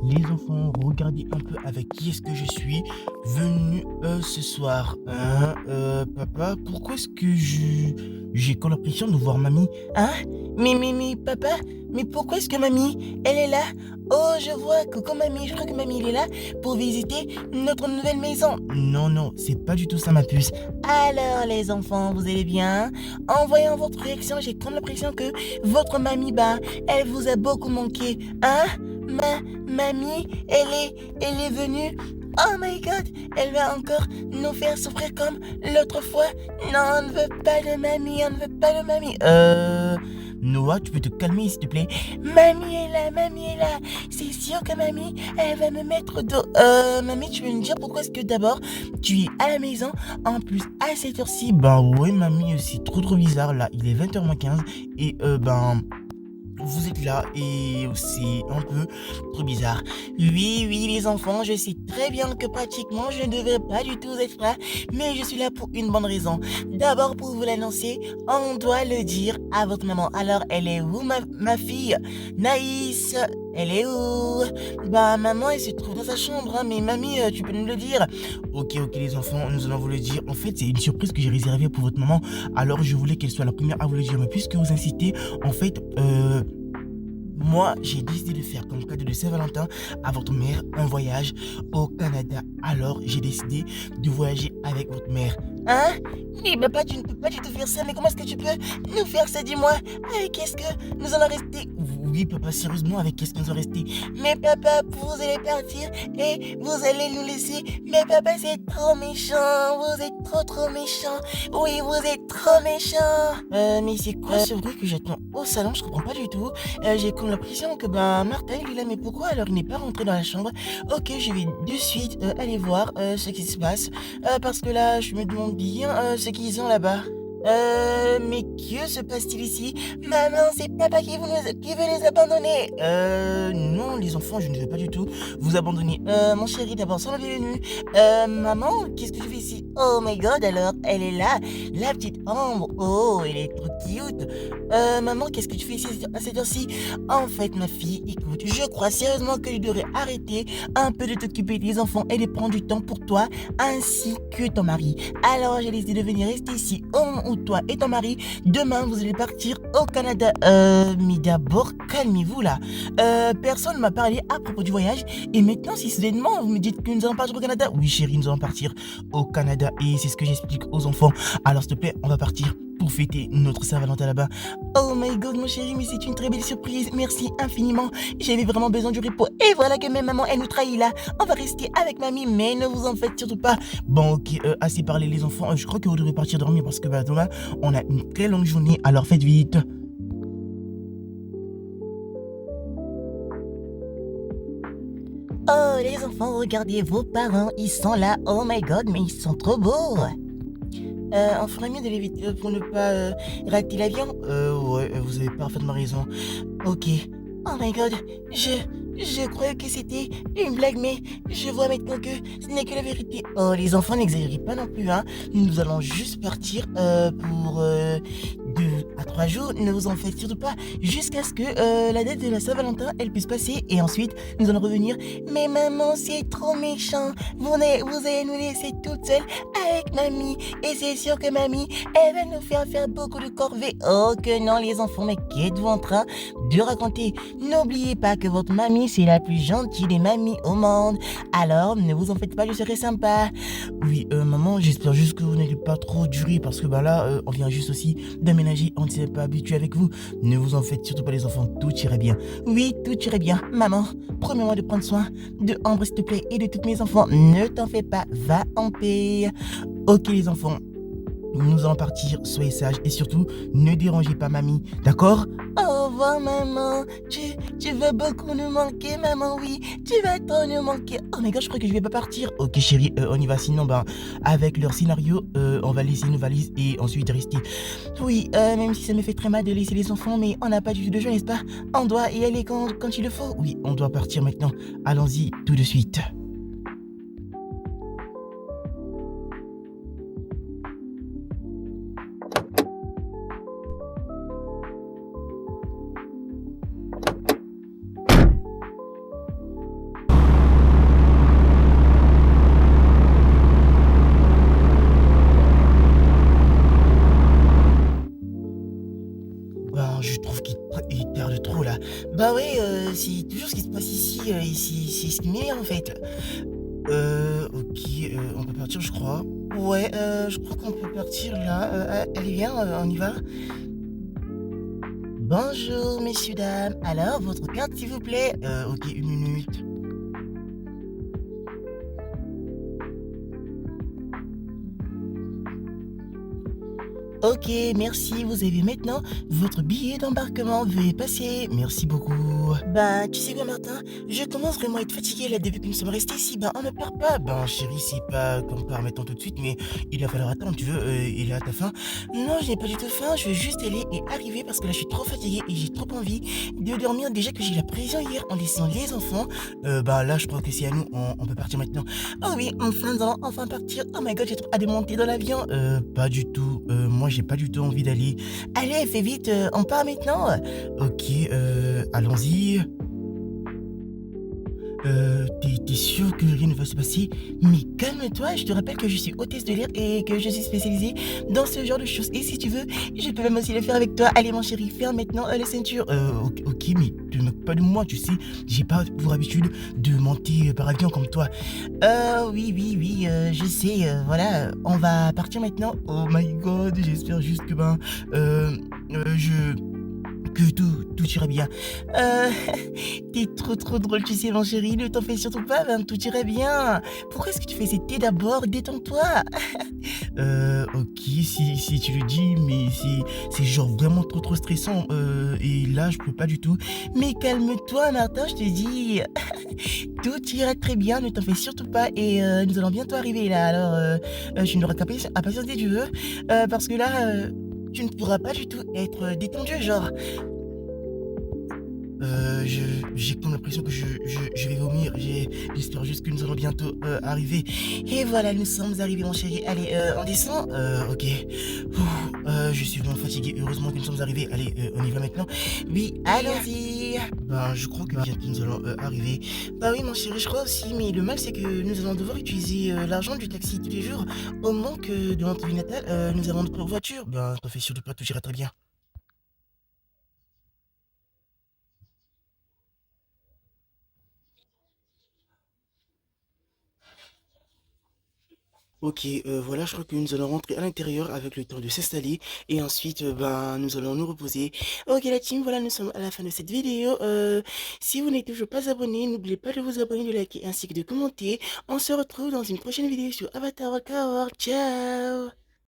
Les enfants, regardez un peu avec qui est-ce que je suis venu ce soir. Hein, papa, pourquoi est-ce que j'ai comme l'impression de voir mamie? Hein? Mais, papa, mais pourquoi est-ce que mamie, elle est là? Oh, je vois, coucou mamie, je crois que mamie, elle est là pour visiter notre nouvelle maison. Non, non, c'est pas du tout ça, ma puce. Alors, les enfants, vous allez bien? En voyant votre réaction, j'ai comme l'impression que votre mamie, bah, elle vous a beaucoup manqué. Hein? Mamie, elle est venue. Oh my god, elle va encore nous faire souffrir comme l'autre fois. Non, on ne veut pas de mamie, on ne veut pas de mamie. Noah, tu peux te calmer s'il te plaît. Mamie est là, mamie est là. C'est sûr que mamie, elle va me mettre dos. Mamie, tu veux me dire pourquoi est-ce que d'abord tu es à la maison, en plus à cette heure-ci? Ben ouais, mamie, c'est trop bizarre là. Il est 20h moins 15 et vous êtes là et c'est un peu trop bizarre. Oui, les enfants, je sais très bien que pratiquement je ne devrais pas du tout être là, mais je suis là pour une bonne raison. D'abord, pour vous l'annoncer, on doit le dire à votre maman. Alors, elle est où, ma fille? Naïs, elle est où? Bah, maman, elle se trouve dans sa chambre, hein, mais mamie, tu peux nous le dire. Ok, les enfants, nous allons vous le dire. En fait, c'est une surprise que j'ai réservée pour votre maman. Alors, je voulais qu'elle soit la première à vous le dire, mais puisque vous insistez, en fait, moi, j'ai décidé de faire comme cadeau de Saint-Valentin à votre mère un voyage au Canada. Alors, j'ai décidé de voyager avec votre mère. Hein? Mais papa, tu ne peux pas du tout faire ça. Mais comment est-ce que tu peux nous faire ça, dis-moi? Avec qu'est-ce que nous allons rester? Oui, papa, sérieusement, avec qu'est-ce que nous allons rester? Mais papa, vous allez partir et vous allez nous laisser. Mais papa, c'est trop méchant. Vous êtes trop méchant. Oui, vous êtes trop méchant. Mais c'est quoi ce bruit que j'attends au salon? Je comprends pas du tout. J'ai comme l'impression que Martin il est là, mais pourquoi alors il n'est pas rentré dans la chambre? Ok, je vais de suite aller voir ce qui se passe, parce que là je me demande bien ce qu'ils ont là-bas. Mais que se passe-t-il ici? Maman, c'est papa qui veut les abandonner. Non, les enfants, je ne veux pas du tout vous abandonner. Mon chéri, d'abord, sois la bienvenue. Maman, qu'est-ce que tu fais ici? Oh my god, alors, elle est là, la petite Ambre. Oh, elle est trop cute. Maman, qu'est-ce que tu fais ici à cette heure-ci? En fait, ma fille, écoute, je crois sérieusement que je devrais arrêter un peu de t'occuper des enfants et de prendre du temps pour toi, ainsi que ton mari. Alors, j'ai décidé de venir rester ici au moment où toi et ton mari, demain, vous allez partir au Canada. Mais d'abord, calmez-vous là. Personne ne m'a parlé à propos du voyage. Et maintenant, si soudainement, vous me dites que nous allons partir au Canada. Oui, chérie, nous allons partir au Canada. Et c'est ce que j'explique aux enfants. Alors, s'il te plaît, on va partir pour fêter notre Saint-Valentin là-bas. Oh my god, mon chéri, mais c'est une très belle surprise. Merci infiniment. J'avais vraiment besoin du repos. Et voilà que même maman, elle nous trahit là. On va rester avec mamie, mais ne vous en faites surtout pas. Bon, ok, assez parlé les enfants. Je crois que vous devrez partir dormir parce que demain, on a une très longue journée. Alors faites vite. Oh, les enfants, regardez vos parents. Ils sont là. Oh my god, mais ils sont trop beaux. On ferait mieux de l'éviter pour ne pas rater l'avion. Ouais, vous avez parfaitement raison. Ok. Oh my god, je croyais que c'était une blague, mais je vois maintenant que ce n'est que la vérité. Oh, les enfants, n'exagérez pas non plus, hein. Nous allons juste partir pour 2 à 3 jours. Ne vous en faites surtout pas, jusqu'à ce que la date de la Saint-Valentin, elle puisse passer. Et ensuite, nous allons revenir. Mais maman, c'est trop méchant. Vous allez nous laisser toutes seules avec mamie. Et c'est sûr que mamie, elle va nous faire beaucoup de corvées. Oh que non, les enfants, mais qu'êtes-vous en train de raconter? N'oubliez pas que votre mamie, c'est la plus gentille des mamies au monde. Alors, ne vous en faites pas, je serai sympa. Oui, maman, j'espère juste que vous n'allez pas trop durer parce que là, on vient juste aussi d'aménager, on ne s'est pas habitué avec vous. Ne vous en faites surtout pas les enfants, tout irait bien. Oui, tout irait bien. Maman, promets-moi de prendre soin de Ambre, s'il te plaît, et de tous mes enfants. Ne t'en fais pas, va en paix. Ok les enfants, nous allons partir, soyez sages et surtout, ne dérangez pas mamie, d'accord? Au revoir maman, tu vas beaucoup nous manquer maman, oui, tu vas trop nous manquer. Oh my god, je crois que je vais pas partir. Ok chérie, on y va, sinon avec leur scénario, on va laisser nos valises et ensuite rester. Oui, même si ça me fait très mal de laisser les enfants, mais on n'a pas du tout de choix, n'est-ce pas? On doit y aller quand il le faut. Oui, on doit partir maintenant, allons-y tout de suite. Bah ouais, c'est toujours ce qui se passe ici, ici c'est ce qui m'énerve en fait. OK, on peut partir je crois. Ouais, je crois qu'on peut partir là, allez viens, on y va. Bonjour messieurs, dames, alors votre carte s'il vous plaît? OK, une minute. OK, merci. Vous avez maintenant votre billet d'embarquement. Veuillez passer. Merci beaucoup. Ben, tu sais quoi, Martin? Je commence vraiment à être fatigué là depuis que nous sommes restés ici. Ben, on ne part pas. Ben, chérie, c'est pas qu'on part maintenant tout de suite, mais il va falloir attendre. Tu veux, il est à ta faim? Non, je n'ai pas du tout faim. Je veux juste aller et arriver parce que là, je suis trop fatigué et j'ai trop envie de dormir. Déjà que j'ai eu la pression hier en laissant les enfants. Ben, là, je crois que c'est à nous. On peut partir maintenant. Oh oui, enfin, nous allons enfin partir. Oh my god, j'ai trop hâte de monter dans l'avion. Pas du tout. Moi, j'ai pas du tout envie d'aller. Allez, fais vite, on part maintenant. OK, allons-y. Tu sûr que rien ne va se passer? Mais calme-toi, je te rappelle que je suis hôtesse de l'air et que je suis spécialisée dans ce genre de choses. Et si tu veux, je peux même aussi le faire avec toi. Allez, mon chéri, ferme maintenant les ceintures. OK, mais te moque pas de moi, tu sais. J'ai pas pour habitude de monter par avion comme toi. Oui, oui, oui, je sais, voilà, on va partir maintenant. Oh my god, j'espère juste que, ben, je que tout ira bien. Heu, tu trop drôle, tu sais, mon chéri, ne t'en fais surtout pas, ben, tout ira bien. Pourquoi est-ce que tu fais cette thé d'abord? Détends-toi. OK, si tu le dis, mais c'est genre vraiment trop stressant, et là, je peux pas du tout. Mais calme-toi, Martin, je te dis. Tout ira très bien, ne t'en fais surtout pas et nous allons bientôt arriver là. Alors, tu n'auras qu'à patienter, tu veux, parce que là, tu ne pourras pas du tout être, détendu, genre. Je j'ai comme l'impression que je vais vomir. J'espère juste que nous allons bientôt, arriver et voilà, nous sommes arrivés, mon chéri. Allez, on descend? OK. Ouh, je suis vraiment fatigué. Heureusement que nous sommes arrivés. Allez, on y va maintenant? Oui, allons-y! Ben, je crois que bientôt nous allons, arriver. Bah oui, mon chéri, je crois aussi, mais le mal, c'est que nous allons devoir utiliser, l'argent du taxi tous les jours. Au manque, de notre ville natale, nous avons notre voiture. Ben, t'en fais surtout pas, tout ira très bien. OK, voilà, je crois que nous allons rentrer à l'intérieur avec le temps de s'installer et ensuite, ben, nous allons nous reposer. OK la team, voilà, nous sommes à la fin de cette vidéo. Si vous n'êtes toujours pas abonné, n'oubliez pas de vous abonner, de liker ainsi que de commenter. On se retrouve dans une prochaine vidéo sur Avatar World. Ciao!